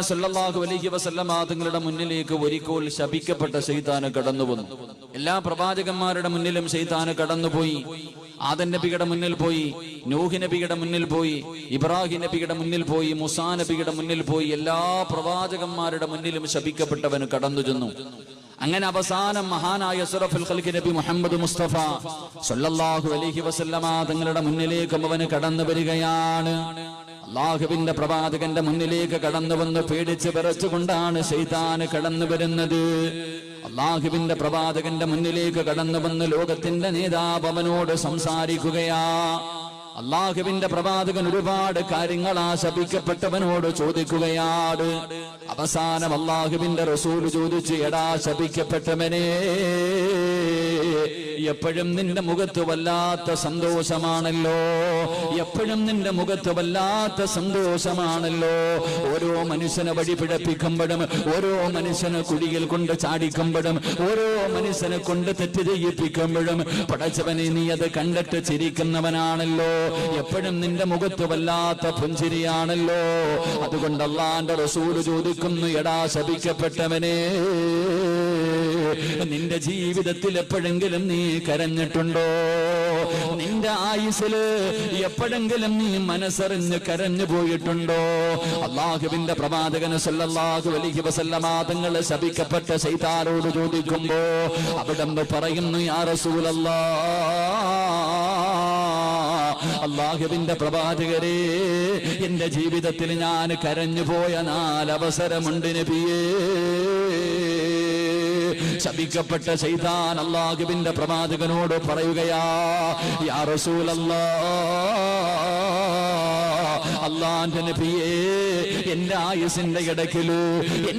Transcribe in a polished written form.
സല്ലല്ലാഹു അലൈഹി വസല്ലമ തങ്ങളുടെ മുന്നിലേക്ക് ഒരിക്കൽ ശപിക്കപ്പെട്ട ശൈത്താൻ കടന്നു വന്നു. എല്ലാ പ്രവാചകന്മാരുടെ മുന്നിലും ശൈത്താൻ കടന്നുപോയി. ആദം നബിയുടെ മുന്നിൽ പോയി, നൂഹ് നബിയുടെ മുന്നിൽ പോയി, ഇബ്രാഹിം നബിയുടെ മുന്നിൽ പോയി, മൂസാ നബിയുടെ മുന്നിൽ പോയി. എല്ലാ പ്രവാചകന്മാരുടെ മുന്നിലും ശപിക്കപ്പെട്ടവൻ കടന്നു ചെന്നു. അങ്ങനെ അവസാനം മഹാനായ അസ്റഫുൽ ഖൽഖ് നബി മുഹമ്മദ് മുസ്തഫ സല്ലല്ലാഹു അലൈഹി വസല്ലമ തങ്ങളുടെ മുന്നിലേക്ക് അവന് കടന്നു വരികയാണ്. അല്ലാഹുവിന്റെ പ്രവാചകന്റെ മുന്നിലേക്ക് കടന്നു വന്ന് പേടിച്ച് വിറച്ചുകൊണ്ടാണ് ശൈത്താൻ കടന്നു വരുന്നത്. അല്ലാഹുവിന്റെ പ്രവാചകന്റെ മുന്നിലേക്ക് കടന്നു വന്ന് ലോകത്തിന്റെ നേതാവ് അവനോട് സംസാരിക്കുകയാ. അല്ലാഹുവിന്റെ പ്രവാചകൻ ഒരുപാട് കാര്യങ്ങൾ ആ ശപിക്കപ്പെട്ടവനോട് ചോദിക്കുകയാണ്. അവസാനം അല്ലാഹുവിന്റെ റസൂൽ ചോദിച്ചു, എടാ ശപിക്കപ്പെട്ടവനെ, എപ്പോഴും നിന്റെ മുഖത്ത് വല്ലാത്ത സന്തോഷമാണല്ലോ, എപ്പോഴും നിന്റെ മുഖത്ത് വല്ലാത്ത സന്തോഷമാണല്ലോ. ഓരോ മനുഷ്യനെ വഴി പിഴപ്പിക്കുമ്പോഴും, ഓരോ മനുഷ്യനെ കുഴിയിൽ കൊണ്ട് ചാടിക്കുമ്പോഴും, ഓരോ മനുഷ്യനെ കൊണ്ട് തെറ്റ് ചെയ്യിപ്പിക്കുമ്പോഴും പടച്ചവനെ നീ അത് കണ്ടിട്ട് ചിരിക്കുന്നവനാണല്ലോ, എപ്പോഴും നിന്റെ മുഖത്ത് വല്ലാത്ത പുഞ്ചിരിയാണല്ലോ. അതുകൊണ്ട് അല്ലാഹുവിന്റെ റസൂൽ ചോദിക്കുന്നു, എടാ ശപിക്കപ്പെട്ടവനെ, നിന്റെ ജീവിതത്തിൽ എപ്പോഴെങ്കിലും നീ കരഞ്ഞിട്ടുണ്ടോ? നിന്റെ ആയുസ്സിൽ എപ്പോഴെങ്കിലും നീ മനസ്സറിഞ്ഞ് കരഞ്ഞു പോയിട്ടുണ്ടോ? അല്ലാഹുവിന്റെ പ്രവാചകൻ സല്ലല്ലാഹു അലൈഹി വസല്ലമ തങ്ങൾ ശപിക്കപ്പെട്ട ശൈത്താനോട് ചോദിക്കുമ്പോ അവിടെന്ന് പറയുന്നു, യാ റസൂലല്ലാഹ്, അല്ലാഹുവിന്റെ പ്രവാചകരെ, എന്റെ ജീവിതത്തിൽ ഞാൻ കരഞ്ഞു പോയ 4 അവസരമുണ്ട് നബിയേ. ശപിക്കപ്പെട്ട ശൈത്താൻ അല്ലാഹുവിന്റെ പ്രവാചകനോട് പറയുകയാ, യാ റസൂലല്ലാഹ്, അല്ലാഹുവിന്റെ നബിയേ, എന്റെ ആയുസിന്റെ ഇടയ്ക്കില്